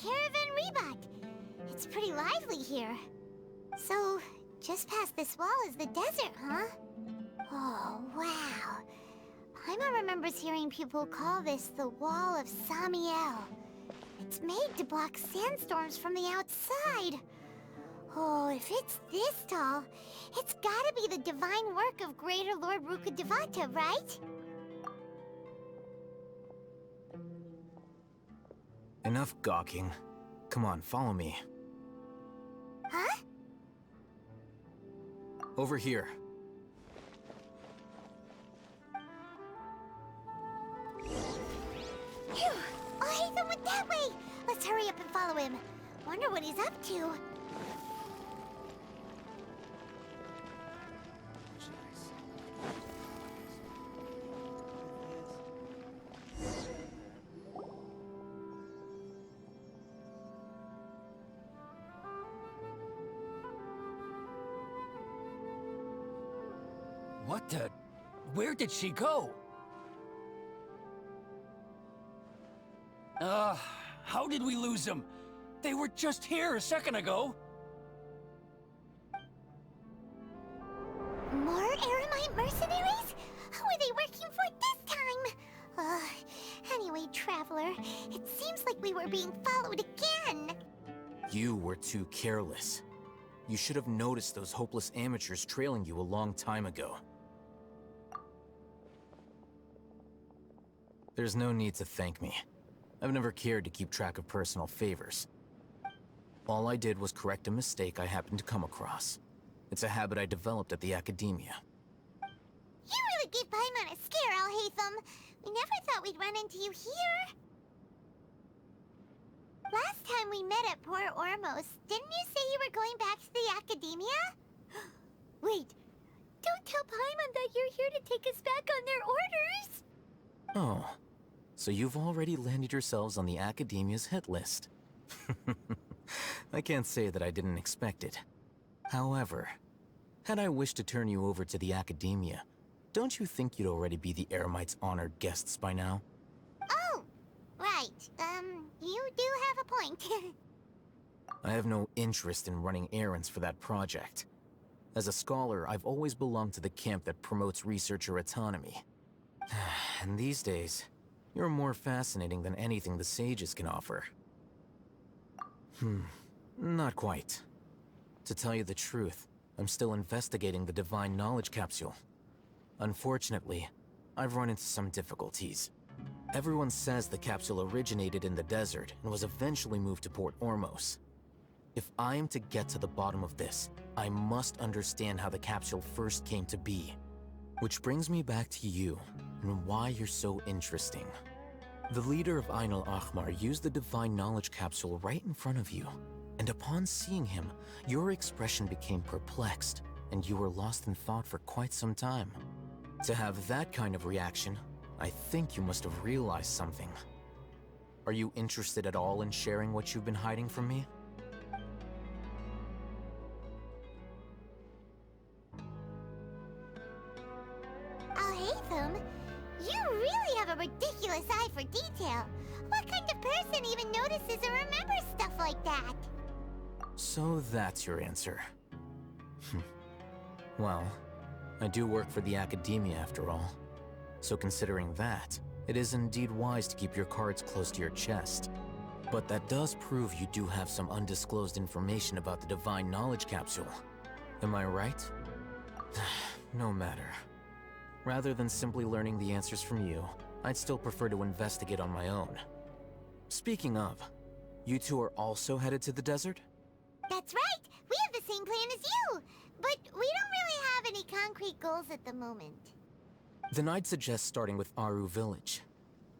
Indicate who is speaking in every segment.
Speaker 1: caravan rebot. It's pretty lively here. So, just past this wall is the desert, huh? Oh, wow. Paimon remembers hearing people call this the Wall of Samiel. It's made to block sandstorms from the outside. Oh, if it's this tall, it's gotta be the divine work of Greater Lord Rukkhadevata, right?
Speaker 2: Enough gawking. Come on, follow me.
Speaker 1: Huh?
Speaker 2: Over here.
Speaker 1: Phew! Oh, Hatham went that way! Let's hurry up and follow him. Wonder what he's up to.
Speaker 3: What the? Where did she go? How did we lose them? They were just here a second ago.
Speaker 1: More Eremite mercenaries? Who are they working for this time? Anyway, Traveler, it seems like we were being followed again.
Speaker 2: You were too careless. You should have noticed those hopeless amateurs trailing you a long time ago. There's no need to thank me. I've never cared to keep track of personal favors. All I did was correct a mistake I happened to come across. It's a habit I developed at the academia.
Speaker 1: You really gave Paimon a scare, Alhaitham. We never thought we'd run into you here. Last time we met at Port Ormos, didn't you say you were going back to the academia? Wait, don't tell Paimon that you're here to take us back on their orders!
Speaker 2: Oh, so you've already landed yourselves on the academia's hit list. I can't say that I didn't expect it. However, had I wished to turn you over to the academia, don't you think you'd already be the Eremites' honored guests by now?
Speaker 1: Oh, right. You do have a point.
Speaker 2: I have no interest in running errands for that project. As a scholar, I've always belonged to the camp that promotes researcher autonomy. And these days, you're more fascinating than anything the sages can offer. Not quite. To tell you the truth, I'm still investigating the Divine Knowledge Capsule. Unfortunately, I've run into some difficulties. Everyone says the capsule originated in the desert and was eventually moved to Port Ormos. If I am to get to the bottom of this, I must understand how the capsule first came to be. Which brings me back to you, and why you're so interesting. The leader of Ain al-Ahmar used the Divine Knowledge Capsule right in front of you, and upon seeing him, your expression became perplexed, and you were lost in thought for quite some time. To have that kind of reaction, I think you must have realized something. Are you interested at all in sharing what you've been hiding from me?
Speaker 1: Alhaitham, you really have a ridiculous eye for detail. What kind of person even notices or remembers stuff like that?
Speaker 2: So that's your answer. Well, I do work for the academia after all. So considering that, it is indeed wise to keep your cards close to your chest. But that does prove you do have some undisclosed information about the Divine Knowledge Capsule. Am I right? No matter. Rather than simply learning the answers from you, I'd still prefer to investigate on my own. Speaking of, you two are also headed to the desert?
Speaker 1: That's right! We have the same plan as you! But we don't really have any concrete goals at the moment.
Speaker 2: Then I'd suggest starting with Aru Village.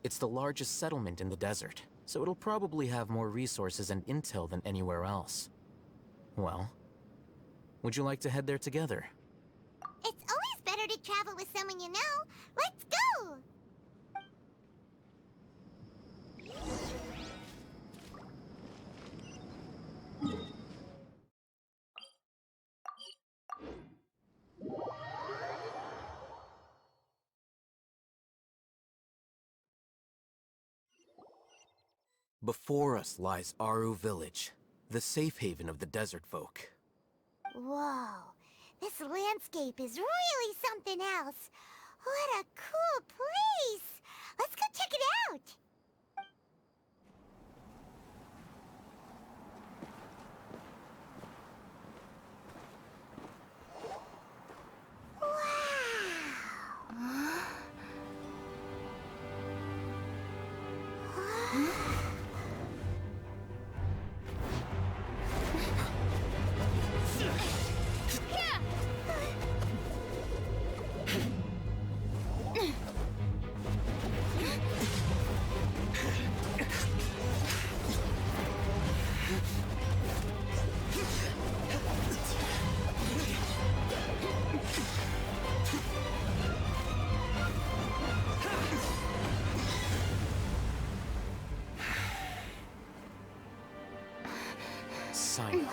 Speaker 2: It's the largest settlement in the desert, so it'll probably have more resources and intel than anywhere else. Well, would you like to head there together?
Speaker 1: It's always better to travel with someone you know. Let's go!
Speaker 2: Before us lies Aru Village, the safe haven of the desert folk.
Speaker 1: Whoa, this landscape is really something else. What a cool place! Let's go check it out!
Speaker 2: Sign.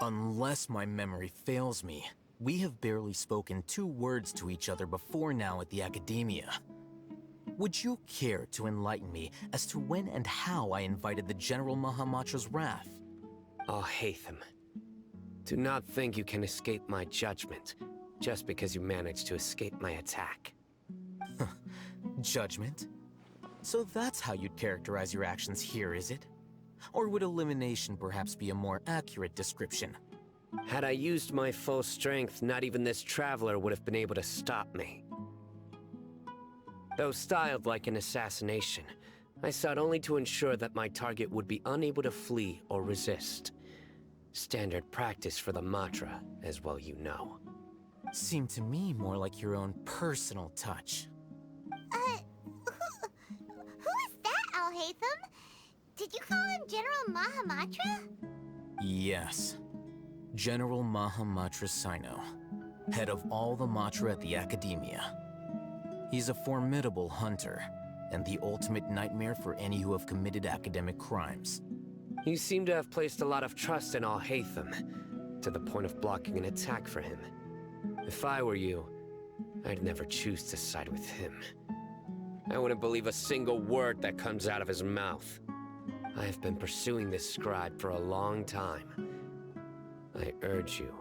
Speaker 2: Unless my memory fails me, we have barely spoken 2 words to each other before now at the Academia. Would you care to enlighten me as to when and how I invited the General Mahamatra's wrath?
Speaker 4: Oh, Hatham. Do not think you can escape my judgment, just because you managed to escape my attack.
Speaker 2: Judgment? So that's how you'd characterize your actions here, is it? Or would elimination perhaps be a more accurate description?
Speaker 4: Had I used my full strength, not even this traveler would have been able to stop me. Though styled like an assassination, I sought only to ensure that my target would be unable to flee or resist. Standard practice for the Matra, as well you know.
Speaker 2: Seemed to me more like your own personal touch.
Speaker 1: Who is that, Alhaitham? Did you call him General Mahamatra?
Speaker 2: Yes. General Mahamatra Sino, head of all the Matra at the Academia. He's a formidable hunter, and the ultimate nightmare for any who have committed academic crimes.
Speaker 4: You seem to have placed a lot of trust in Alhaitham, to the point of blocking an attack for him. If I were you, I'd never choose to side with him. I wouldn't believe a single word that comes out of his mouth. I have been pursuing this scribe for a long time. I urge you,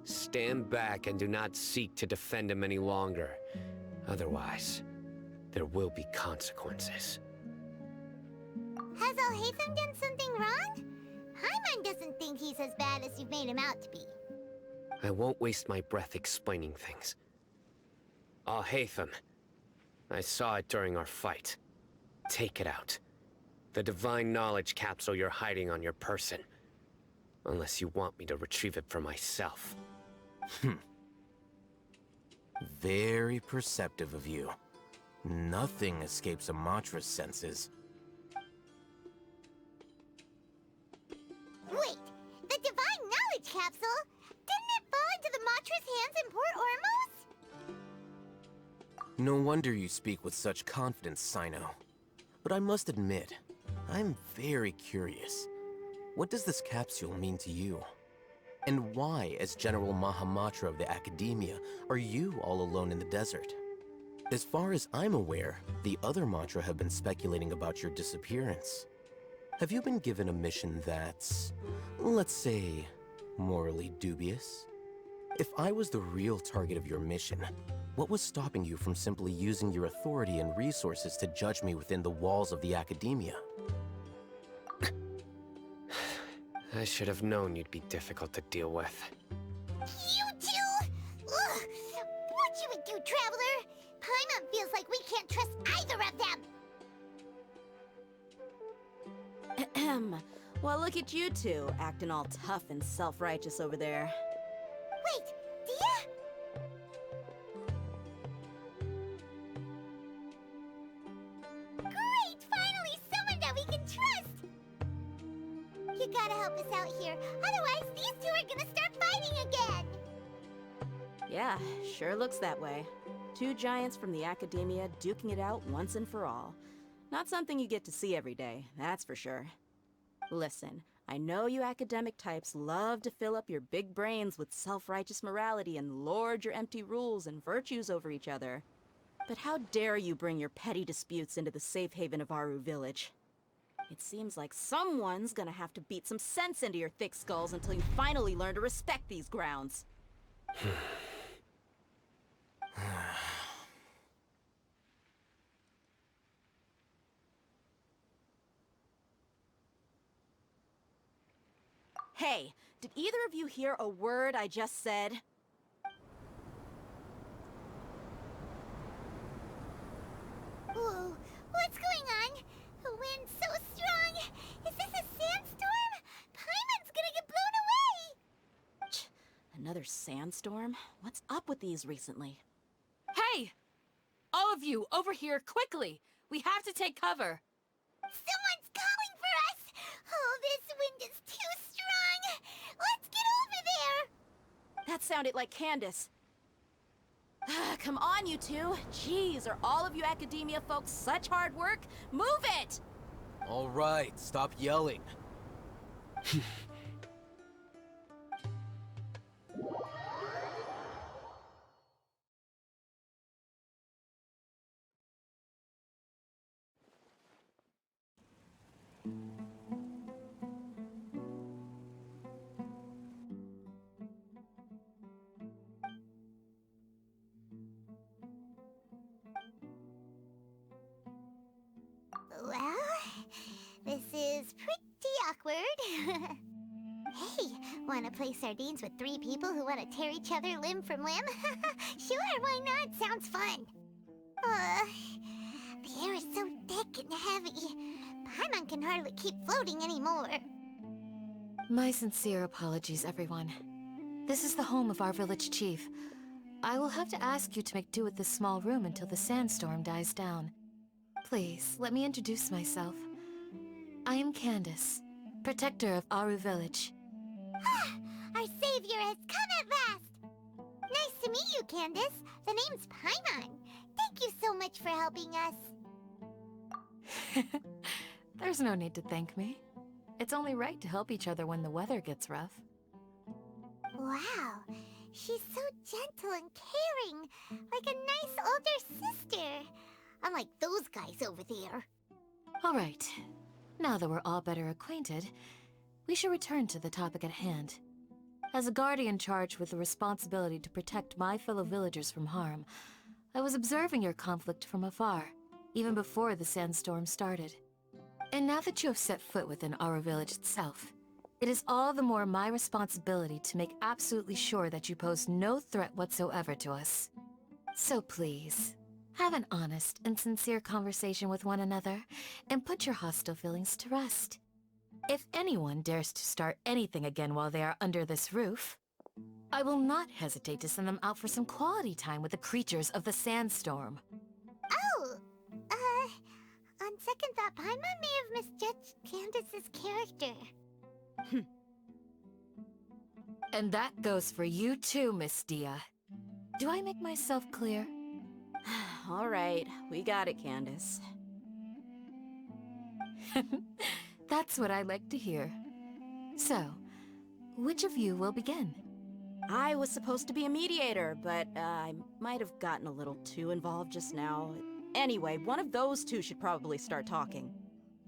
Speaker 4: stand back and do not seek to defend him any longer. Otherwise, there will be consequences.
Speaker 1: Has Alhaitham done something wrong? Hyman doesn't think he's as bad as you've made him out to be.
Speaker 4: I won't waste my breath explaining things. Alhaitham, I saw it during our fight. Take it out. The divine knowledge capsule you're hiding on your person. Unless you want me to retrieve it for myself.
Speaker 2: Very perceptive of you. Nothing escapes a Matra's senses.
Speaker 1: Wait, the divine knowledge capsule? Didn't it fall into the Matra's hands in Port Ormos?
Speaker 2: No wonder you speak with such confidence, Sino. But I must admit, I'm very curious. What does this capsule mean to you? And why, as General Mahamatra of the Academia, are you all alone in the desert? As far as I'm aware, the other Matra have been speculating about your disappearance. Have you been given a mission that's, let's say, morally dubious? If I was the real target of your mission, what was stopping you from simply using your authority and resources to judge me within the walls of the Academia?
Speaker 4: I should have known you'd be difficult to deal with.
Speaker 1: You two? Ugh! What should we do, Traveler? Paimon feels like we can't trust either of them.
Speaker 5: Ahem. Well, look at you two, acting all tough and self-righteous over there.
Speaker 1: Wait, Dia? Great! Finally, someone that we can trust! You gotta help us out here, otherwise these two are gonna start fighting again!
Speaker 5: Yeah, sure looks that way. 2 giants from the Academia duking it out once and for all. Not something you get to see every day, that's for sure. Listen, I know you academic types love to fill up your big brains with self-righteous morality and lord your empty rules and virtues over each other. But how dare you bring your petty disputes into the safe haven of Aru Village? It seems like someone's gonna have to beat some sense into your thick skulls until you finally learn to respect these grounds. Hey, did either of you hear a word I just said?
Speaker 1: Whoa, what's going on? The wind's so strong. Is this a sandstorm? Paimon's gonna get blown away!
Speaker 5: Another sandstorm? What's up with these recently?
Speaker 6: Hey! All of you, over here, quickly! We have to take cover!
Speaker 1: Someone's calling for us! Oh, this wind is too strong! Let's get over there!
Speaker 5: That sounded like Candace. Come on, you two. Jeez, are all of you academia folks such hard work? Move it!
Speaker 2: All right, stop yelling.
Speaker 1: Well, this is pretty awkward. Hey, wanna play sardines with 3 people who wanna tear each other limb from limb? Sure, why not? Sounds fun. The air is so thick and heavy. Paimon can hardly keep floating anymore.
Speaker 7: My sincere apologies, everyone. This is the home of our village chief. I will have to ask you to make do with this small room until the sandstorm dies down. Please, let me introduce myself. I am Candace, protector of Aru Village.
Speaker 1: Our savior has come at last! Nice to meet you, Candace. The name's Paimon. Thank you so much for helping us.
Speaker 7: There's no need to thank me. It's only right to help each other when the weather gets rough.
Speaker 1: Wow, she's so gentle and caring, like a nice older sister. Unlike those guys over there.
Speaker 7: All right. Now that we're all better acquainted, we should return to the topic at hand. As a guardian charged with the responsibility to protect my fellow villagers from harm, I was observing your conflict from afar, even before the sandstorm started. And now that you have set foot within our village itself, it is all the more my responsibility to make absolutely sure that you pose no threat whatsoever to us. So please, have an honest and sincere conversation with one another, and put your hostile feelings to rest. If anyone dares to start anything again while they are under this roof, I will not hesitate to send them out for some quality time with the creatures of the sandstorm.
Speaker 1: Oh, on second thought, Paimon may have misjudged Candace's character.
Speaker 7: And that goes for you too, Miss Dia. Do I make myself clear?
Speaker 5: All right, we got it, Candace.
Speaker 7: That's what I like to hear. So, which of you will begin?
Speaker 5: I was supposed to be a mediator, but I might have gotten a little too involved just now. Anyway, one of those two should probably start talking.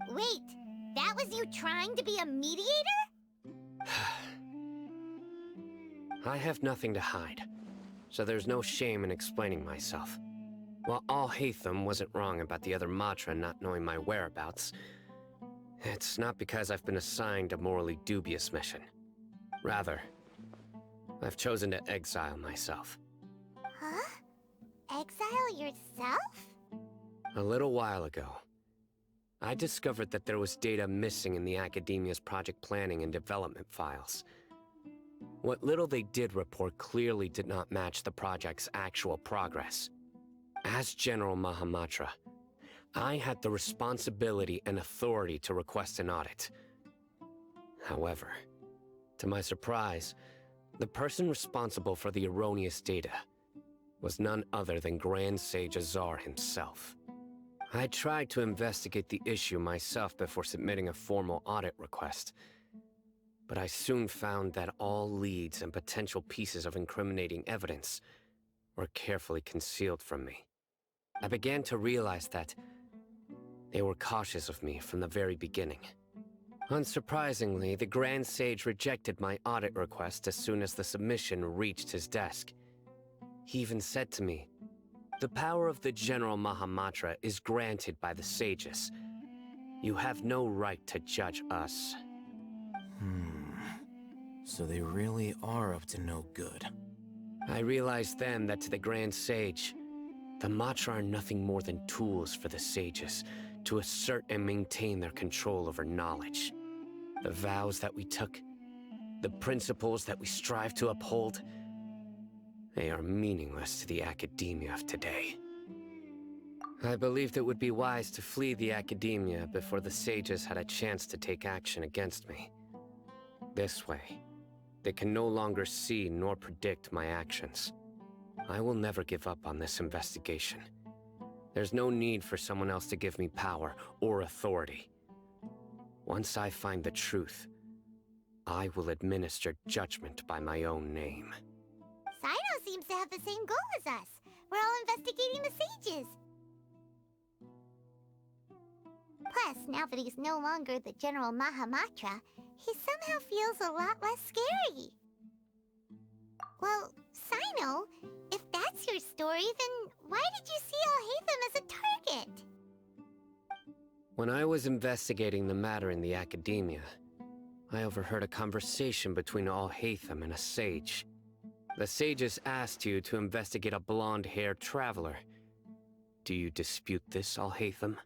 Speaker 1: Wait, that was you trying to be a mediator?
Speaker 4: I have nothing to hide, so there's no shame in explaining myself. While Al-Haytham wasn't wrong about the other Matra not knowing my whereabouts, it's not because I've been assigned a morally dubious mission. Rather, I've chosen to exile myself.
Speaker 1: Huh? Exile yourself?
Speaker 4: A little while ago, I discovered that there was data missing in the Academia's project planning and development files. What little they did report clearly did not match the project's actual progress. As General Mahamatra, I had the responsibility and authority to request an audit. However, to my surprise, the person responsible for the erroneous data was none other than Grand Sage Azar himself. I tried to investigate the issue myself before submitting a formal audit request, but I soon found that all leads and potential pieces of incriminating evidence were carefully concealed from me. I began to realize that they were cautious of me from the very beginning. Unsurprisingly, the Grand Sage rejected my audit request as soon as the submission reached his desk. He even said to me, "The power of the General Mahamatra is granted by the sages. You have no right to judge us."
Speaker 2: So they really are up to no good.
Speaker 4: I realized then that to the Grand Sage, the Matra are nothing more than tools for the sages to assert and maintain their control over knowledge. The vows that we took, the principles that we strive to uphold, they are meaningless to the academia of today. I believed it would be wise to flee the academia before the sages had a chance to take action against me. This way, they can no longer see nor predict my actions. I will never give up on this investigation. There's no need for someone else to give me power or authority. Once I find the truth, I will administer judgment by my own name.
Speaker 1: Sino seems to have the same goal as us. We're all investigating the sages. Plus, now that he's no longer the General Mahamatra, he somehow feels a lot less scary. Well, Sino, if that's your story, then why did you see Al-Haytham as a target?
Speaker 4: When I was investigating the matter in the academia, I overheard a conversation between Al-Haytham and a sage. The sages asked you to investigate a blonde-haired traveler. Do you dispute this, Al-Haytham?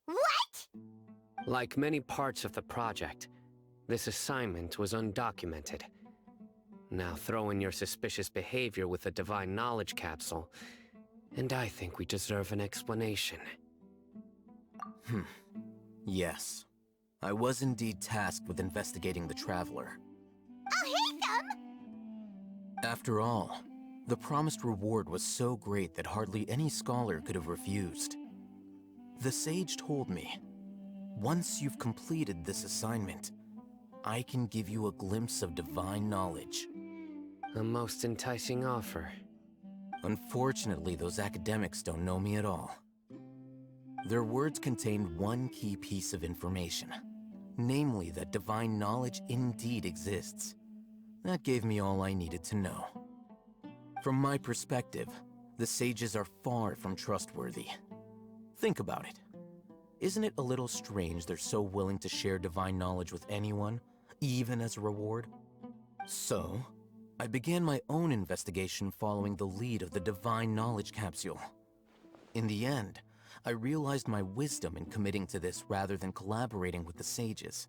Speaker 1: What?
Speaker 4: Like many parts of the project, this assignment was undocumented. Now throw in your suspicious behavior with the Divine Knowledge Capsule, and I think we deserve an explanation.
Speaker 2: Yes. I was indeed tasked with investigating the Traveler.
Speaker 1: Al-Haytham!
Speaker 2: After all, the promised reward was so great that hardly any scholar could have refused. The sage told me, once you've completed this assignment, I can give you a glimpse of divine knowledge.
Speaker 4: A most enticing offer.
Speaker 2: Unfortunately, those academics don't know me at all. Their words contained one key piece of information, namely that divine knowledge indeed exists. That gave me all I needed to know. From my perspective, the sages are far from trustworthy. Think about it. Isn't it a little strange they're so willing to share divine knowledge with anyone, even as a reward? So, I began my own investigation following the lead of the Divine Knowledge Capsule. In the end, I realized my wisdom in committing to this rather than collaborating with the sages.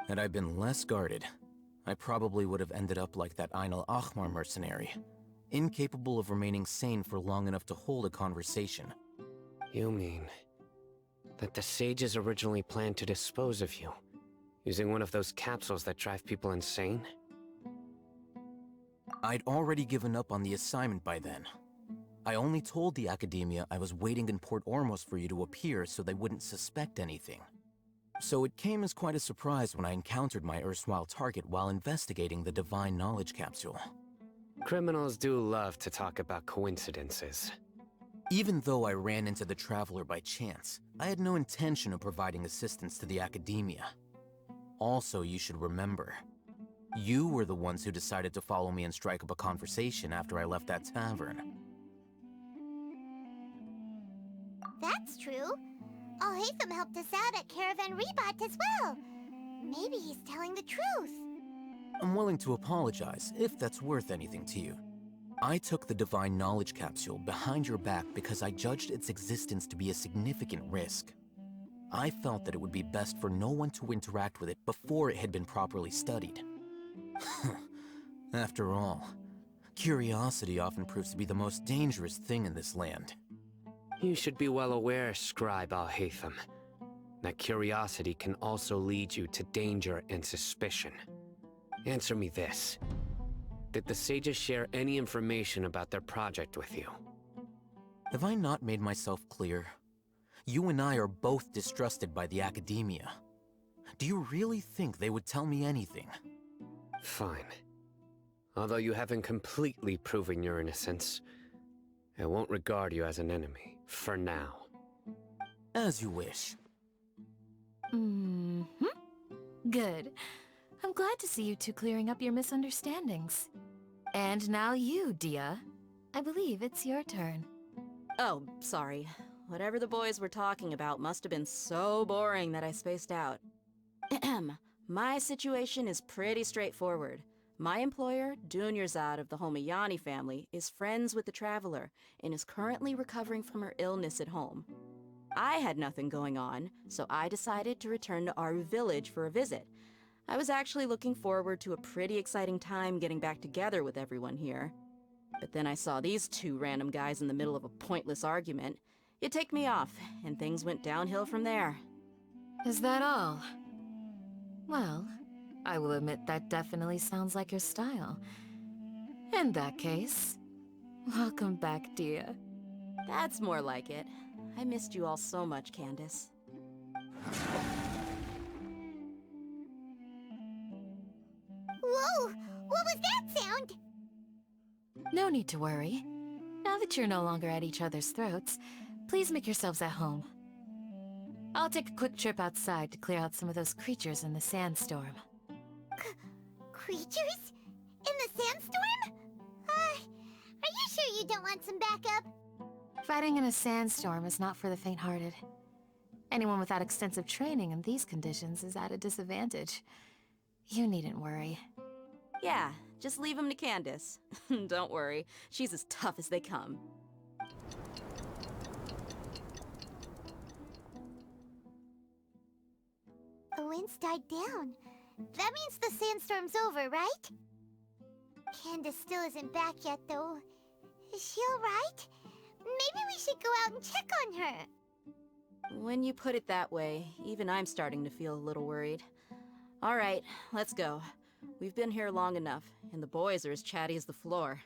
Speaker 2: Had I been less guarded, I probably would have ended up like that Ain al-Ahmar mercenary, incapable of remaining sane for long enough to hold a conversation.
Speaker 4: You mean that the sages originally planned to dispose of you, using one of those capsules that drive people insane?
Speaker 2: I'd already given up on the assignment by then. I only told the academia I was waiting in Port Ormos for you to appear so they wouldn't suspect anything. So it came as quite a surprise when I encountered my erstwhile target while investigating the Divine Knowledge Capsule.
Speaker 4: Criminals do love to talk about coincidences.
Speaker 2: Even though I ran into the Traveler by chance, I had no intention of providing assistance to the academia. Also, you should remember, you were the ones who decided to follow me and strike up a conversation after I left that tavern.
Speaker 1: That's true. Al-Haytham helped us out at Caravan Rebat as well. Maybe he's telling the truth.
Speaker 2: I'm willing to apologize, if that's worth anything to you. I took the Divine Knowledge Capsule behind your back because I judged its existence to be a significant risk. I felt that it would be best for no one to interact with it before it had been properly studied. After all, curiosity often proves to be the most dangerous thing in this land.
Speaker 4: You should be well aware, Scribe Al-Haytham, that curiosity can also lead you to danger and suspicion. Answer me this. Did the sages share any information about their project with you?
Speaker 2: Have I not made myself clear? You and I are both distrusted by the academia. Do you really think they would tell me anything?
Speaker 4: Fine. Although you haven't completely proven your innocence, I won't regard you as an enemy, for now.
Speaker 2: As you wish.
Speaker 7: Mm-hmm. Good. I'm glad to see you two clearing up your misunderstandings. And now you, Dia. I believe it's your turn.
Speaker 5: Oh, sorry. Whatever the boys were talking about must have been so boring that I spaced out. My situation is pretty straightforward. My employer, Dunyarzad of the Homayani family, is friends with the Traveler and is currently recovering from her illness at home. I had nothing going on, so I decided to return to Aru Village for a visit. I was actually looking forward to a pretty exciting time getting back together with everyone here. But then I saw these two random guys in the middle of a pointless argument. It ticked me off, and things went downhill from there.
Speaker 7: Is that all? Well, I will admit that definitely sounds like your style. In that case, welcome back, Dia.
Speaker 5: That's more like it. I missed you all so much, Candace.
Speaker 1: Whoa! What was that sound?
Speaker 7: No need to worry. Now that you're no longer at each other's throats, please make yourselves at home. I'll take a quick trip outside to clear out some of those creatures in the sandstorm.
Speaker 1: Creatures? In the sandstorm? Are you sure you don't want some backup?
Speaker 7: Fighting in a sandstorm is not for the faint-hearted. Anyone without extensive training in these conditions is at a disadvantage. You needn't worry.
Speaker 5: Yeah, just leave them to Candace. Don't worry, she's as tough as they come.
Speaker 1: The wind's died down. That means the sandstorm's over, right? Candace still isn't back yet, though. Is she alright? Maybe we should go out and check on her.
Speaker 5: When you put it that way, even I'm starting to feel a little worried. All right, let's go. We've been here long enough, and the boys are as chatty as the floor.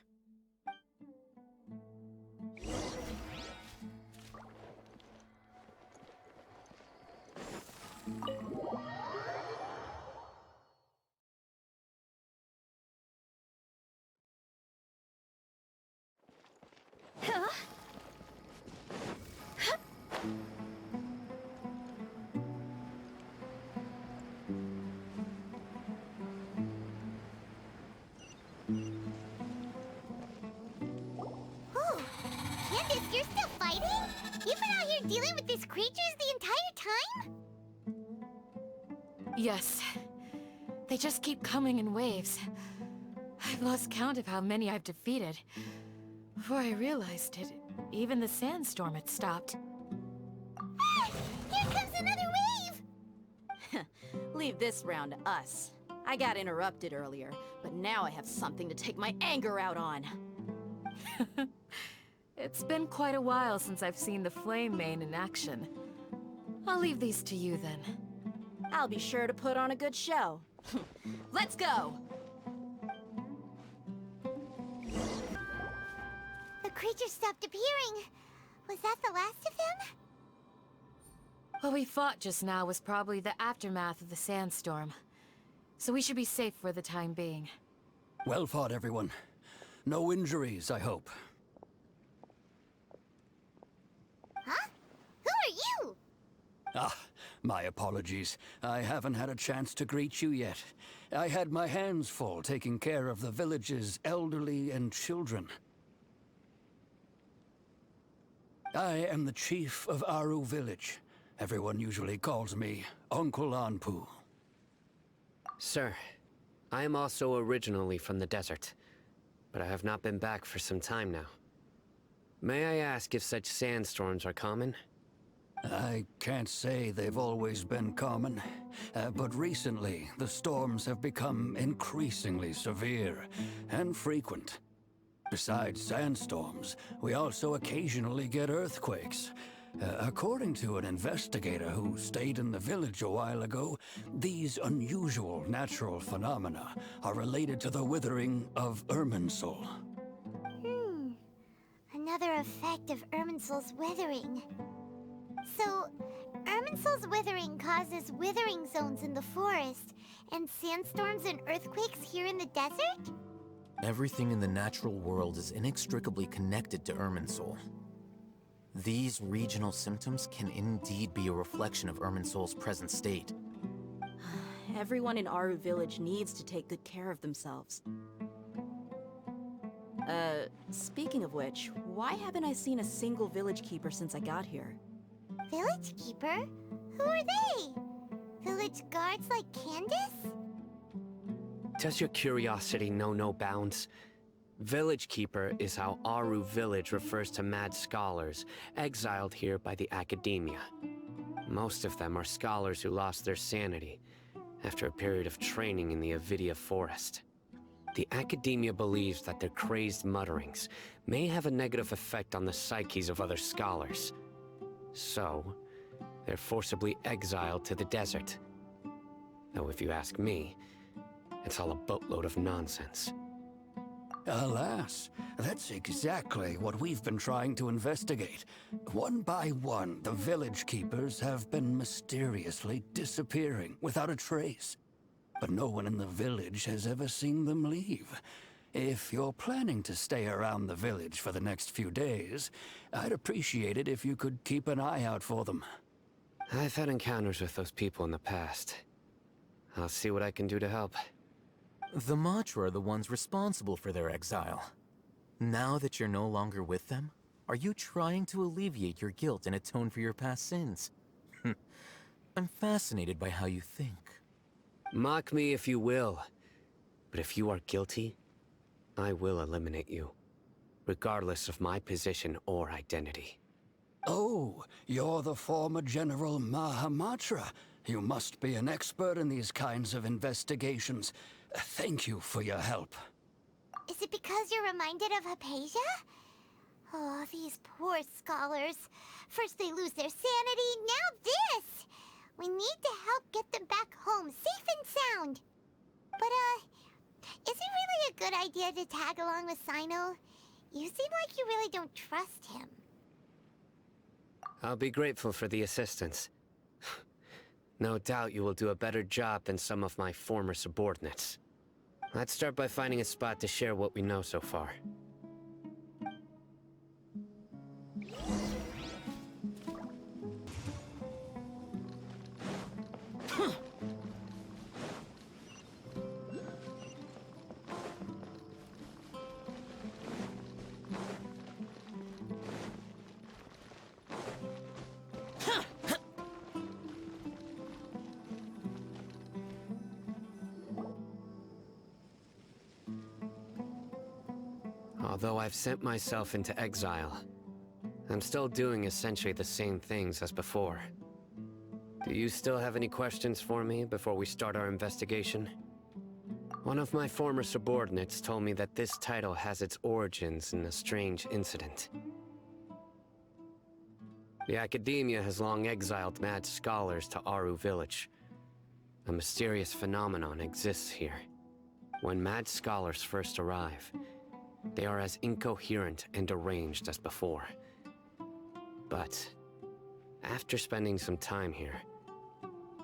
Speaker 1: Oh, Candace, you're still fighting? You've been out here dealing with these creatures the entire time?
Speaker 7: Yes. They just keep coming in waves. I've lost count of how many I've defeated. Before I realized it, even the sandstorm had stopped.
Speaker 1: Ah! Here comes another wave!
Speaker 5: Leave this round to us. I got interrupted earlier, but now I have something to take my anger out on.
Speaker 7: It's been quite a while since I've seen the Flame Mane in action. I'll leave these to you then.
Speaker 5: I'll be sure to put on a good show. Let's go!
Speaker 1: The creatures stopped appearing. Was that the last of them?
Speaker 7: What we fought just now was probably the aftermath of the sandstorm. So we should be safe for the time being.
Speaker 3: Well fought, everyone. No injuries, I hope.
Speaker 1: Huh? Who are you?
Speaker 3: Ah, my apologies. I haven't had a chance to greet you yet. I had my hands full taking care of the village's elderly and children. I am the chief of Aru Village. Everyone usually calls me Uncle Anpu.
Speaker 4: Sir, I am also originally from the desert, but I have not been back for some time now. May I ask if such sandstorms are common?
Speaker 3: I can't say they've always been common, but recently the storms have become increasingly severe and frequent. Besides sandstorms, we also occasionally get earthquakes. According to an investigator who stayed in the village a while ago, these unusual natural phenomena are related to the withering of Irminsul.
Speaker 1: Another effect of Irminsul's withering. So, Irminsul's withering causes withering zones in the forest, and sandstorms and earthquakes here in the desert?
Speaker 2: Everything in the natural world is inextricably connected to Irminsul. These regional symptoms can indeed be a reflection of Irminsul's present state.
Speaker 5: Everyone in Aru Village needs to take good care of themselves. Speaking of which, why haven't I seen a single village keeper since I got here?
Speaker 1: Village keeper? Who are they? Village guards like Candace?
Speaker 4: Does your curiosity know no bounds? Village Keeper is how Aru Village refers to mad scholars exiled here by the academia. Most of them are scholars who lost their sanity after a period of training in the Avidia forest. The academia believes that their crazed mutterings may have a negative effect on the psyches of other scholars. So, they're forcibly exiled to the desert. Though if you ask me, it's all a boatload of nonsense.
Speaker 3: Alas, that's exactly what we've been trying to investigate. One by one, the village keepers have been mysteriously disappearing without a trace. But no one in the village has ever seen them leave. If you're planning to stay around the village for the next few days, I'd appreciate it if you could keep an eye out for them.
Speaker 4: I've had encounters with those people in the past. I'll see what I can do to help.
Speaker 2: The Matra are the ones responsible for their exile. Now that you're no longer with them, are you trying to alleviate your guilt and atone for your past sins? I'm fascinated by how you think.
Speaker 4: Mock me if you will, but if you are guilty, I will eliminate you, regardless of my position or identity.
Speaker 3: Oh, you're the former General Mahamatra. You must be an expert in these kinds of investigations. Thank you for your help.
Speaker 1: Is it because you're reminded of Hypatia? Oh, these poor scholars. First they lose their sanity, now this! We need to help get them back home, safe and sound. But, is it really a good idea to tag along with Sino? You seem like you really don't trust him.
Speaker 4: I'll be grateful for the assistance. No doubt you will do a better job than some of my former subordinates. Let's start by finding a spot to share what we know so far. Although I've sent myself into exile, I'm still doing essentially the same things as before. Do you still have any questions for me before we start our investigation? One of my former subordinates told me that this title has its origins in a strange incident. The academia has long exiled mad scholars to Aru Village. A mysterious phenomenon exists here. When mad scholars first arrive, they are as incoherent and deranged as before. But after spending some time here,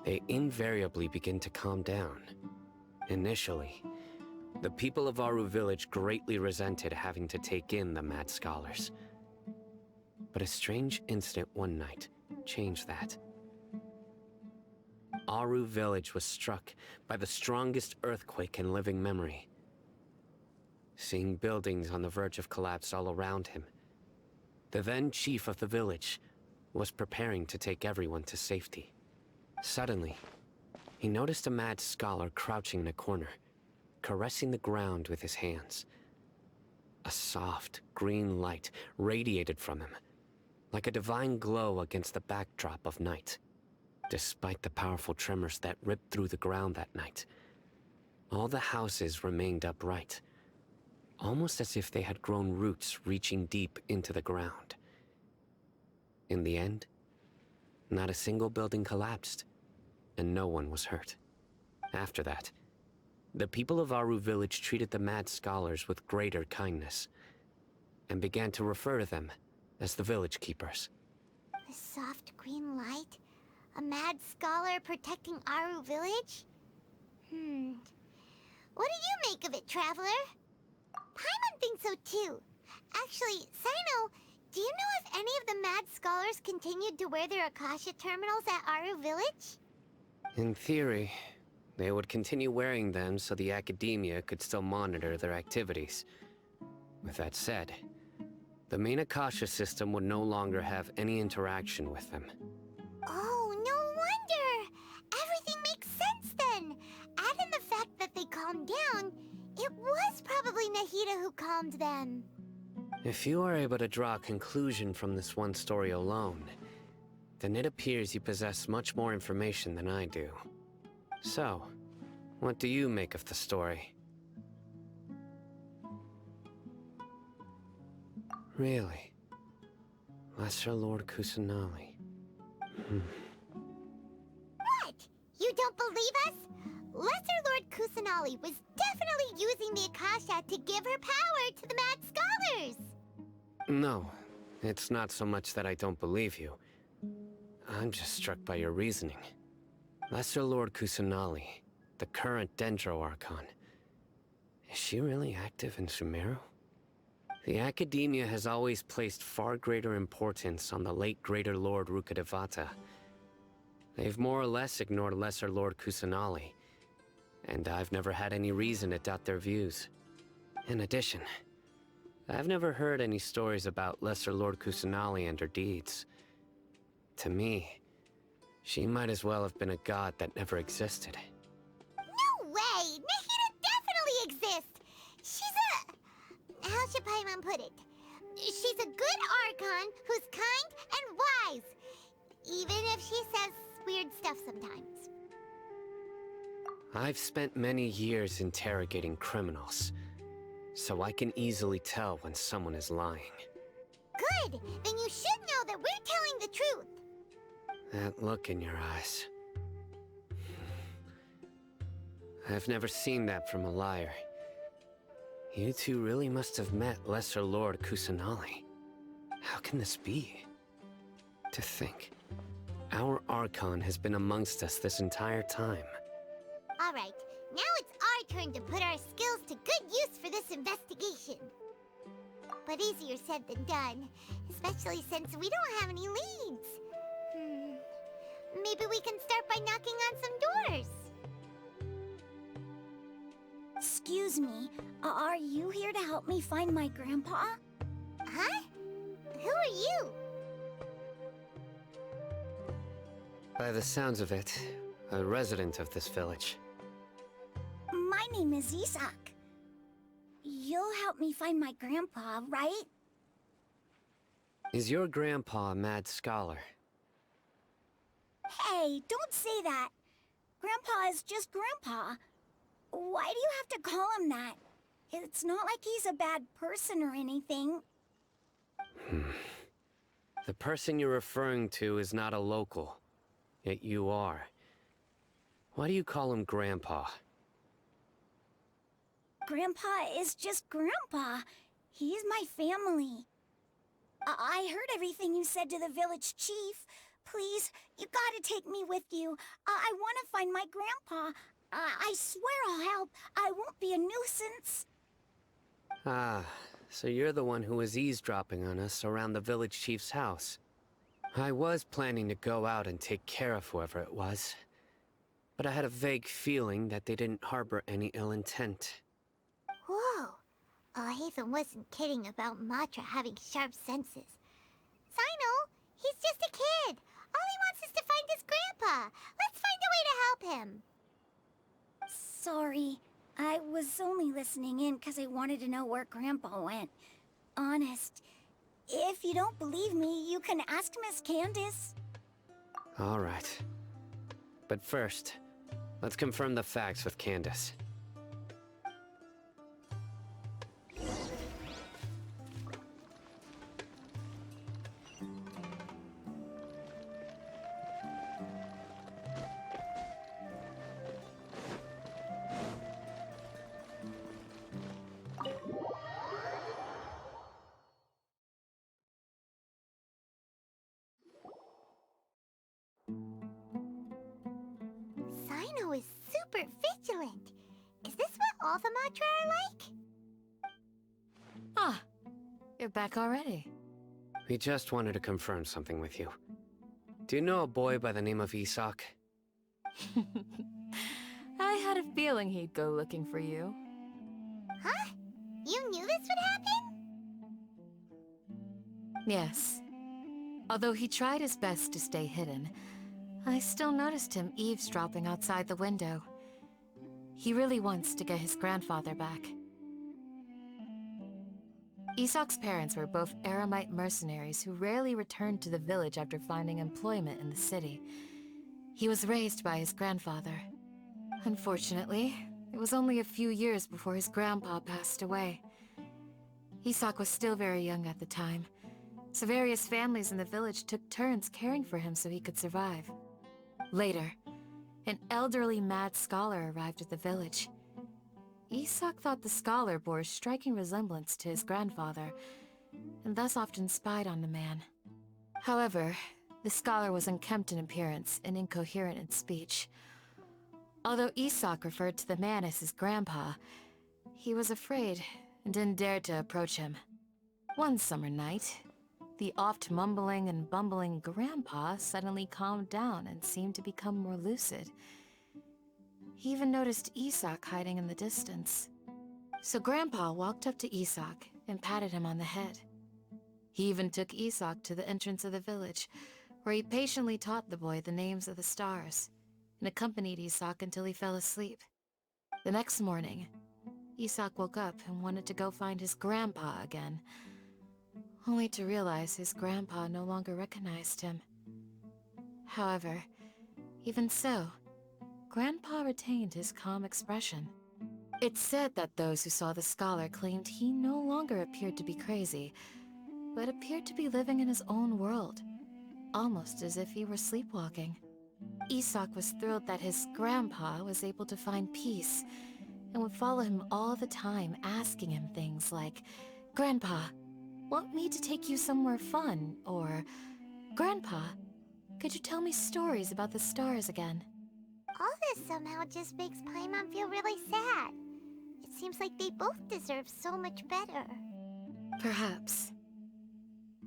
Speaker 4: they invariably begin to calm down. Initially, the people of Aru Village greatly resented having to take in the mad scholars. But a strange incident one night changed that. Aru Village was struck by the strongest earthquake in living memory. Seeing buildings on the verge of collapse all around him, the then chief of the village was preparing to take everyone to safety. Suddenly, he noticed a mad scholar crouching in a corner, caressing the ground with his hands. A soft, green light radiated from him, like a divine glow against the backdrop of night. Despite the powerful tremors that ripped through the ground that night, all the houses remained upright, almost as if they had grown roots reaching deep into the ground. In the end, not a single building collapsed, and no one was hurt. After that, the people of Aru Village treated the mad scholars with greater kindness, and began to refer to them as the village keepers.
Speaker 1: The soft green light? A mad scholar protecting Aru Village? What do you make of it, traveler? Paimon thinks so too. Actually, Sino, do you know if any of the mad scholars continued to wear their Akasha terminals at Aru Village?
Speaker 4: In theory, they would continue wearing them so the academia could still monitor their activities. With that said, the main Akasha system would no longer have any interaction with them.
Speaker 1: Oh, no wonder! Everything makes sense then! Add in the fact that they calmed down, it was probably Nahida who calmed them.
Speaker 4: If you are able to draw a conclusion from this one story alone, then it appears you possess much more information than I do. So, what do you make of the story? Really? Lesser Lord Kusanali.
Speaker 1: What? You don't believe us? Lesser Lord Kusanali was definitely using the Akasha to give her power to the mad scholars!
Speaker 4: No, it's not so much that I don't believe you. I'm just struck by your reasoning. Lesser Lord Kusanali, the current Dendro Archon. Is she really active in Sumeru? The Academia has always placed far greater importance on the late Greater Lord Rukkhadevata. They've more or less ignored Lesser Lord Kusanali, and I've never had any reason to doubt their views. In addition, I've never heard any stories about Lesser Lord Kusanali and her deeds. To me, she might as well have been a god that never existed.
Speaker 1: No way! Nahida definitely exists! She's a... how should Paimon put it? She's a good Archon who's kind and wise. Even if she says weird stuff sometimes.
Speaker 4: I've spent many years interrogating criminals, so I can easily tell when someone is lying.
Speaker 1: Good! Then you should know that we're telling the truth.
Speaker 4: That look in your eyes. I've never seen that from a liar. You two really must have met Lesser Lord Kusanali. How can this be? To think, our Archon has been amongst us this entire time.
Speaker 1: Alright, now it's our turn to put our skills to good use for this investigation. But easier said than done, especially since we don't have any leads. Maybe we can start by knocking on some doors.
Speaker 8: Excuse me, are you here to help me find my grandpa?
Speaker 1: Huh? Who are you?
Speaker 4: By the sounds of it, a resident of this village.
Speaker 8: My name is Isak. You'll help me find my grandpa, right?
Speaker 4: Is your grandpa a mad scholar?
Speaker 8: Hey, don't say that. Grandpa is just Grandpa. Why do you have to call him that? It's not like he's a bad person or anything.
Speaker 4: The person you're referring to is not a local, yet you are. Why do you call him Grandpa?
Speaker 8: Grandpa is just Grandpa. He's my family. I heard everything you said to the village chief. Please, you gotta take me with you. I want to find my grandpa. I swear I'll help. I won't be a nuisance.
Speaker 4: Ah, so you're the one who was eavesdropping on us around the village chief's house. I was planning to go out and take care of whoever it was, but I had a vague feeling that they didn't harbor any ill intent.
Speaker 1: Whoa. Hatham wasn't kidding about Matra having sharp senses. Sino, he's just a kid. All he wants is to find his grandpa. Let's find a way to help him.
Speaker 8: Sorry. I was only listening in because I wanted to know where Grandpa went. Honest. If you don't believe me, you can ask Miss Candace.
Speaker 4: All right. But first, let's confirm the facts with Candace.
Speaker 1: Sino is super vigilant. Is this what all the Matra are like?
Speaker 7: You're back already.
Speaker 4: We just wanted to confirm something with you. Do you know a boy by the name of Isak?
Speaker 7: I had a feeling he'd go looking for you.
Speaker 1: Huh? You knew this would happen?
Speaker 7: Yes. Although he tried his best to stay hidden, I still noticed him eavesdropping outside the window. He really wants to get his grandfather back. Isak's parents were both Eremite mercenaries who rarely returned to the village after finding employment in the city. He was raised by his grandfather. Unfortunately, it was only a few years before his grandpa passed away. Isak was still very young at the time, so various families in the village took turns caring for him so he could survive. Later, an elderly mad scholar arrived at the village. Isak thought the scholar bore a striking resemblance to his grandfather, and thus often spied on the man. However, the scholar was unkempt in appearance and incoherent in speech. Although Isak referred to the man as his grandpa, he was afraid and didn't dare to approach him. One summer night, the oft mumbling and bumbling grandpa suddenly calmed down and seemed to become more lucid. He even noticed Isak hiding in the distance. So Grandpa walked up to Isak and patted him on the head. He even took Isak to the entrance of the village, where he patiently taught the boy the names of the stars, and accompanied Isak until he fell asleep. The next morning, Isak woke up and wanted to go find his grandpa again, only to realize his grandpa no longer recognized him. However, even so, Grandpa retained his calm expression. It's said that those who saw the scholar claimed he no longer appeared to be crazy, but appeared to be living in his own world, almost as if he were sleepwalking. Isak was thrilled that his grandpa was able to find peace, and would follow him all the time, asking him things like, "Grandpa, want me to take you somewhere fun?" Or, "Grandpa, could you tell me stories about the stars again?"
Speaker 1: All this somehow just makes Paimon feel really sad. It seems like they both deserve so much better.
Speaker 7: Perhaps.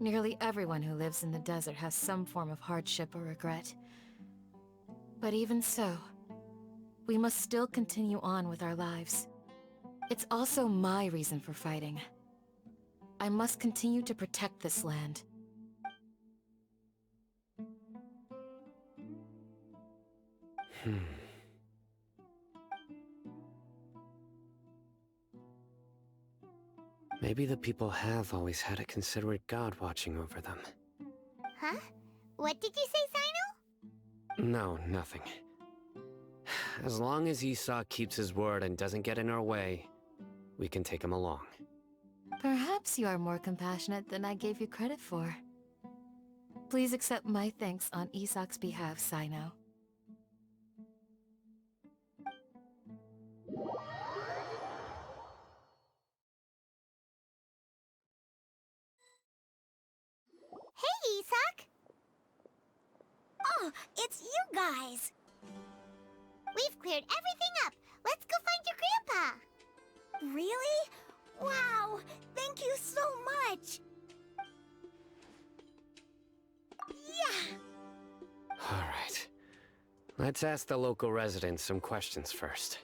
Speaker 7: Nearly everyone who lives in the desert has some form of hardship or regret. But even so, we must still continue on with our lives. It's also my reason for fighting. I must continue to protect this land.
Speaker 4: Maybe the people have always had a considerate god watching over them.
Speaker 1: Huh? What did you say, Sino?
Speaker 4: No, nothing. As long as Isak keeps his word and doesn't get in our way, we can take him along.
Speaker 7: Perhaps you are more compassionate than I gave you credit for. Please accept my thanks on Isak's behalf, Sino.
Speaker 1: Hey, Isak!
Speaker 8: Oh, it's you guys!
Speaker 1: We've cleared everything up. Let's go find your grandpa.
Speaker 8: Really? Wow! Thank you so much! Yeah!
Speaker 4: All right. Let's ask the local residents some questions first.